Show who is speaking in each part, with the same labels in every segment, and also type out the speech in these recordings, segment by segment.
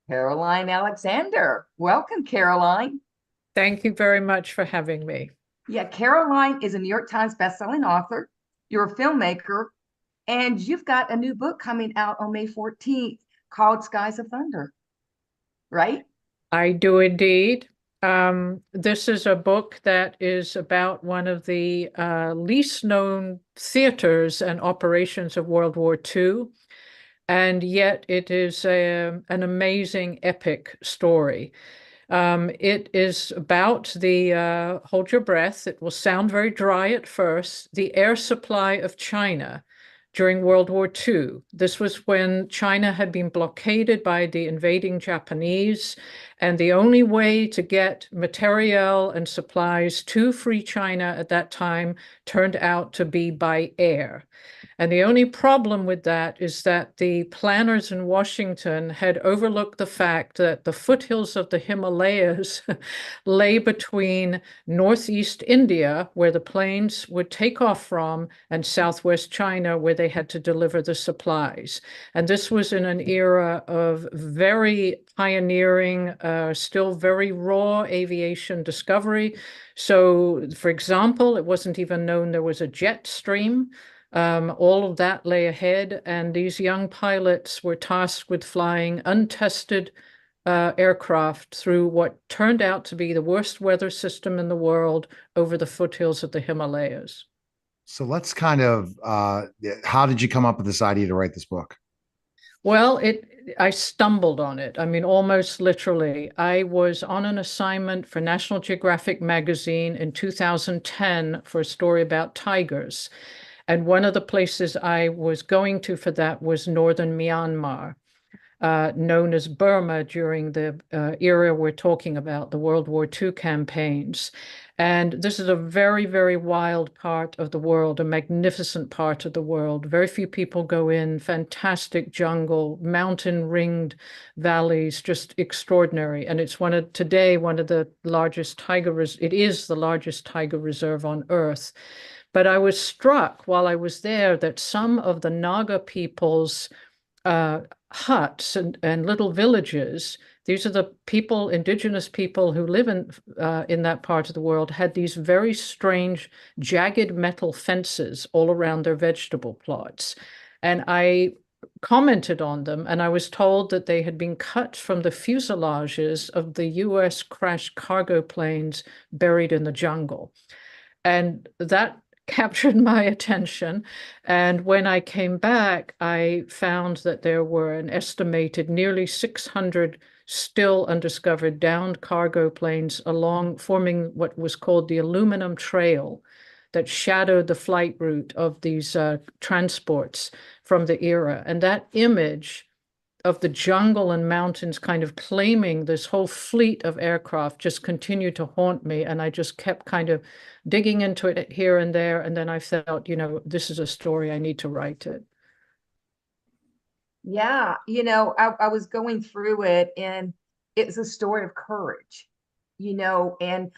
Speaker 1: Caroline Alexander. Welcome, Caroline.
Speaker 2: Thank you very much for having me.
Speaker 1: Yeah, Caroline is a New York Times bestselling author. You're a filmmaker, and you've got a new book coming out on May 14th called Skies of Thunder, right?
Speaker 2: I do indeed. This is a book that is about one of the least known theaters and operations of World War II, and yet it is an amazing epic story. It is about hold your breath, it will sound very dry at first, the air supply of China during World War II. This was when China had been blockaded by the invading Japanese, and the only way to get materiel and supplies to free China at that time turned out to be by air. And the only problem with that is that the planners in Washington had overlooked the fact that the foothills of the Himalayas lay between northeast India, where the planes would take off from, and southwest China, where they had to deliver the supplies. And this was in an era of very pioneering, still very raw aviation discovery. So, for example, it wasn't even known there was a jet stream. All of that lay ahead, and these young pilots were tasked with flying untested aircraft through what turned out to be the worst weather system in the world over the foothills of the Himalayas.
Speaker 3: So let's kind of, how did you come up with this idea to write this book?
Speaker 2: Well, I stumbled on it. I mean, almost literally. I was on an assignment for National Geographic magazine in 2010 for a story about tigers. And one of the places I was going to for that was northern Myanmar, known as Burma during the era we're talking about, the World War II campaigns. And this is a very, very wild part of the world, a magnificent part of the world. Very few people go in, fantastic jungle, mountain-ringed valleys, just extraordinary. And it's today one of the largest it is the largest tiger reserve on Earth. But I was struck while I was there that some of the Naga people's huts and little villages, these are the people, indigenous people who live in that part of the world, had these very strange jagged metal fences all around their vegetable plots. And I commented on them, and I was told that they had been cut from the fuselages of the US crashed cargo planes buried in the jungle. And that captured my attention. And when I came back, I found that there were an estimated nearly 600 still undiscovered downed cargo planes forming what was called the aluminum trail that shadowed the flight route of these transports from the era. And that image of the jungle and mountains kind of claiming this whole fleet of aircraft just continued to haunt me. And I just kept kind of digging into it here and there. And then I felt, this is a story, I need to write it.
Speaker 1: Yeah, I was going through it, and it's a story of courage, and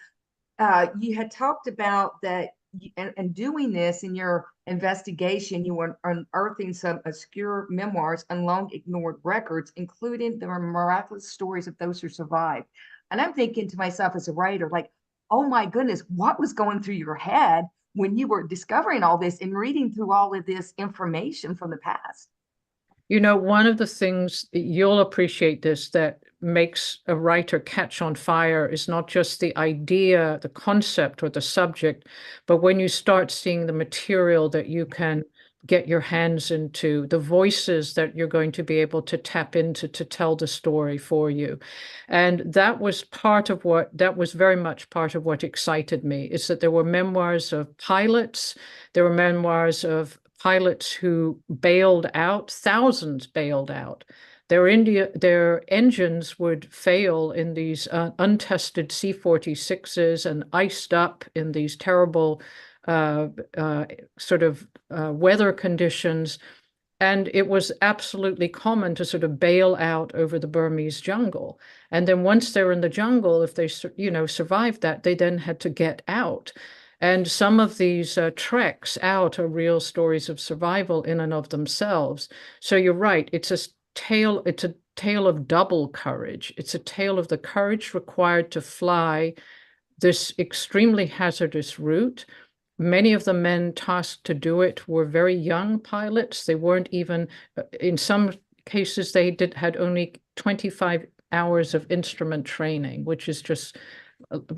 Speaker 1: you had talked about that, and doing this in your investigation, you were unearthing some obscure memoirs and long ignored records, including the miraculous stories of those who survived. And I'm thinking to myself as a writer, like, oh my goodness, what was going through your head when you were discovering all this and reading through all of this information from the past?
Speaker 2: One of the things, you'll appreciate this, that makes a writer catch on fire is not just the idea, the concept, or the subject, but when you start seeing the material that you can get your hands into, the voices that you're going to be able to tap into to tell the story for you. And that was very much part of what excited me, is that there were memoirs of pilots, there were memoirs of pilots who bailed out, thousands bailed out. Their engines would fail in these untested C-46s and iced up in these terrible weather conditions. And it was absolutely common to sort of bail out over the Burmese jungle. And then once they're in the jungle, if they, survived that, they then had to get out. And some of these treks out are real stories of survival in and of themselves. So you're right, it's it's a tale of double courage. It's a tale of the courage required to fly this extremely hazardous route. Many of the men tasked to do it were very young pilots. They weren't even, in some cases, they had only 25 hours of instrument training, which is just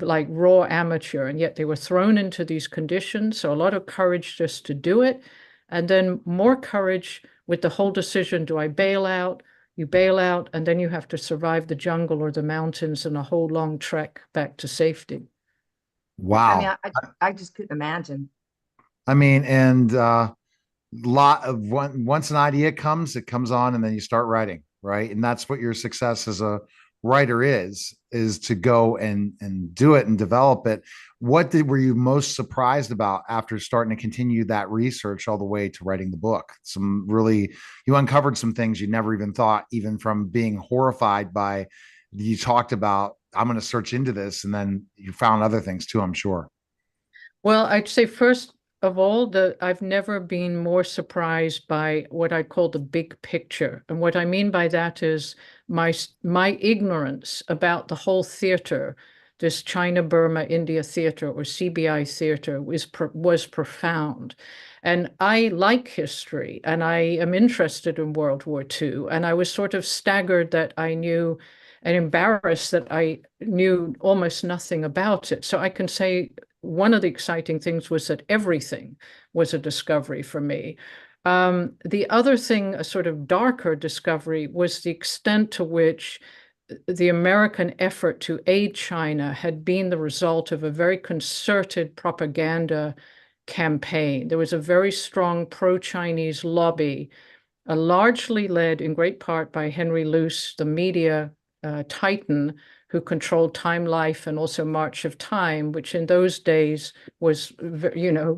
Speaker 2: like raw amateur. And yet they were thrown into these conditions. So a lot of courage just to do it. And then more courage with the whole decision, do I bail out? You bail out, and then you have to survive the jungle or the mountains and a whole long trek back to safety.
Speaker 1: I mean,
Speaker 3: Wow.
Speaker 1: I just couldn't imagine.
Speaker 3: I mean, and lot of once an idea comes, it comes on, and then you start writing, right? And that's what your success as a writer is to go and do it and develop it. Were you most surprised about after starting to continue that research all the way to writing the book? You uncovered some things you never even thought, even from being horrified by, you talked about, I'm going to search into this, and then you found other things too, I'm sure.
Speaker 2: Well, I'd say first of all, I've never been more surprised by what I call the big picture. And what I mean by that is my ignorance about the whole theater, this China-Burma India theater, or CBI theater, was profound. And I like history, and I am interested in World War II. And I was sort of staggered that I knew, and embarrassed that I knew almost nothing about it. So I can say one of the exciting things was that everything was a discovery for me. The other thing, a sort of darker discovery, was the extent to which the American effort to aid China had been the result of a very concerted propaganda campaign. There was a very strong pro-Chinese lobby, largely led in great part by Henry Luce, the media titan who controlled Time Life and also March of Time, which in those days was,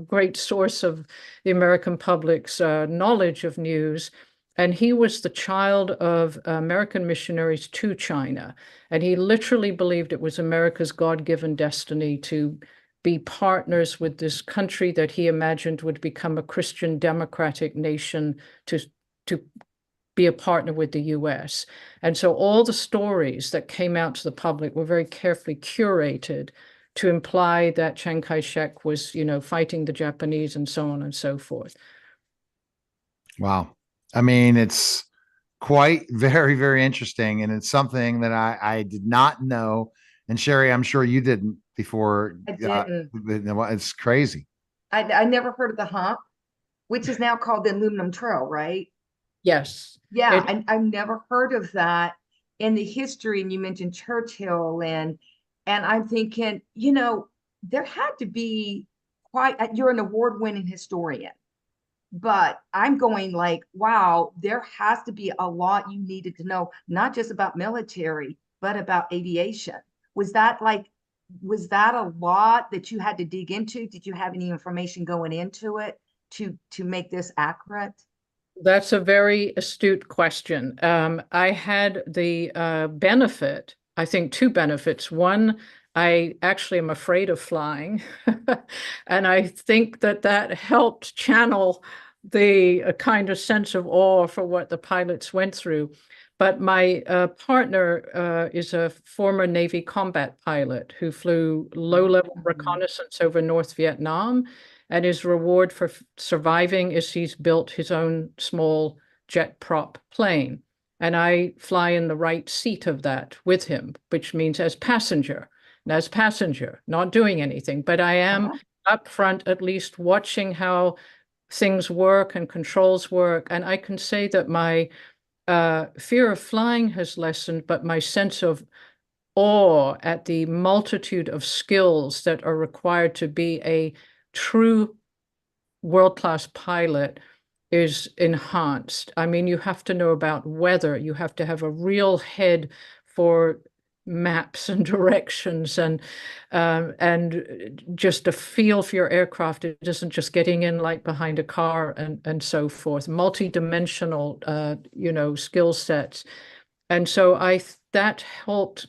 Speaker 2: great source of the American public's knowledge of news. And he was the child of American missionaries to China. And he literally believed it was America's God-given destiny to be partners with this country that he imagined would become a Christian democratic nation to be a partner with the US. And so all the stories that came out to the public were very carefully curated to imply that Chiang Kai-shek was, fighting the Japanese and so on and so forth.
Speaker 3: Wow. I mean, it's quite very, very interesting. And it's something that I did not know. And Sherry, I'm sure you didn't before.
Speaker 1: I didn't.
Speaker 3: It's crazy.
Speaker 1: I never heard of the hump, which is now called the aluminum trail, right?
Speaker 2: Yes.
Speaker 1: Yeah, I've never heard of that in the history. And you mentioned Churchill, and I'm thinking, there had to be you're an award-winning historian, but I'm going like, wow, there has to be a lot you needed to know, not just about military, but about aviation. Was that a lot that you had to dig into? Did you have any information going into it to make this accurate?
Speaker 2: That's a very astute question. I had the benefit, I think two benefits. One, I actually am afraid of flying. And I think that helped channel the kind of sense of awe for what the pilots went through. But my partner is a former Navy combat pilot who flew low-level reconnaissance over North Vietnam. And his reward for surviving is he's built his own small jet prop plane. And I fly in the right seat of that with him, which means as passenger, not doing anything. But I am up front, at least watching how things work and controls work. And I can say that my fear of flying has lessened, but my sense of awe at the multitude of skills that are required to be a true world-class pilot is enhanced. I mean, you have to know about weather. You have to have a real head for maps and directions, and just a feel for your aircraft. It isn't just getting in like behind a car and so forth. Multi-dimensional, skill sets. And so that helped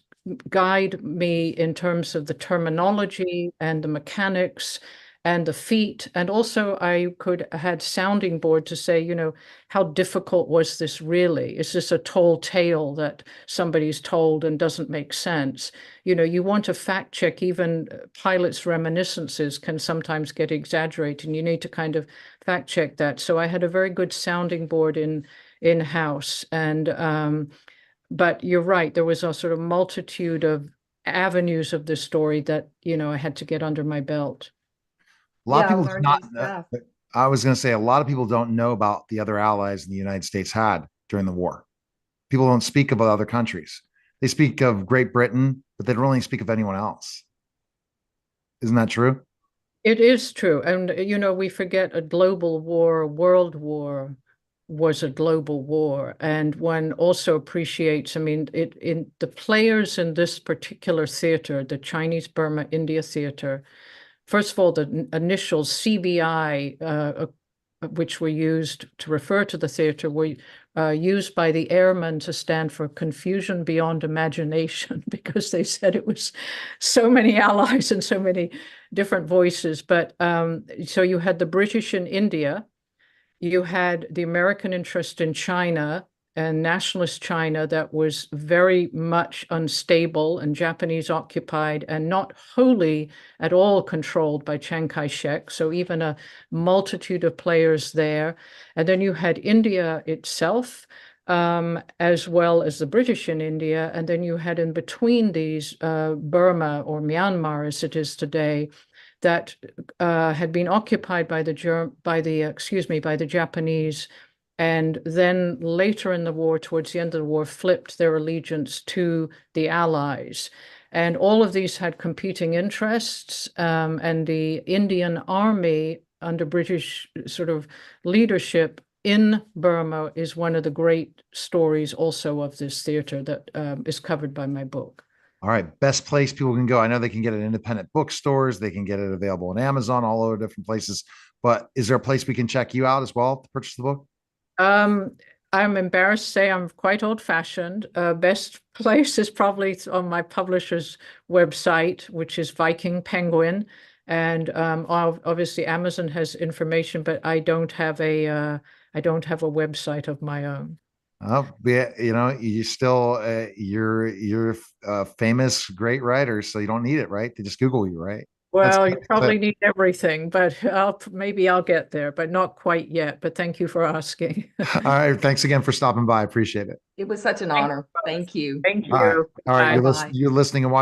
Speaker 2: guide me in terms of the terminology and the mechanics and the feet. And also I had sounding board to say, you know, how difficult was this really? Is this a tall tale that somebody's told and doesn't make sense? You know, you want to fact check, even pilots' reminiscences can sometimes get exaggerated, and you need to kind of fact check that. So I had a very good sounding board in-house. And but you're right, there was a sort of multitude of avenues of the story that, you know, I had to get under my belt.
Speaker 3: A lot of
Speaker 1: Yeah,
Speaker 3: people do
Speaker 1: learn
Speaker 3: not.
Speaker 1: new stuff.
Speaker 3: I was going to say a lot of people don't know about the other allies the United States had during the war. People don't speak about other countries. They speak of Great Britain, but they don't really speak of anyone else. Isn't that true?
Speaker 2: It is true. And, you know, we forget a global war, a world war was a global war. And one also appreciates, I mean, in the players in this particular theater, the Chinese Burma India theater, first of all, the initials CBI, which were used to refer to the theater, were used by the airmen to stand for confusion beyond imagination, because they said it was so many allies and so many different voices. But so you had the British in India, you had the American interest in China and nationalist China that was very much unstable and Japanese occupied and not wholly at all controlled by Chiang Kai-shek. So even a multitude of players there. And then you had India itself, as well as the British in India. And then you had in between these Burma, or Myanmar as it is today, that had been occupied by the Japanese, and then later in the war, towards the end of the war, flipped their allegiance to the Allies. And all of these had competing interests, and the Indian Army under British sort of leadership in Burma is one of the great stories also of this theater that is covered by my book.
Speaker 3: All right, best place people can go. I know they can get it in independent bookstores. They can get it available on Amazon, all over different places. But is there a place we can check you out as well to purchase the book?
Speaker 2: I'm embarrassed to say I'm quite old-fashioned. Best place is probably on my publisher's website, which is Viking Penguin. And obviously Amazon has information, but I don't have a website of my own.
Speaker 3: Oh, yeah, you know, you still you're a famous, great writer, so you don't need it, right? They just Google you, right?
Speaker 2: Well, you probably need everything, but maybe I'll get there, but not quite yet. But thank you for asking.
Speaker 3: All right. Thanks again for stopping by. I appreciate it.
Speaker 1: It was such an
Speaker 2: Thank
Speaker 1: honor. Thank you.
Speaker 2: Thank
Speaker 3: All right.
Speaker 2: you.
Speaker 3: All right.
Speaker 2: Bye.
Speaker 3: You're,
Speaker 1: Bye.
Speaker 3: you're listening and watching.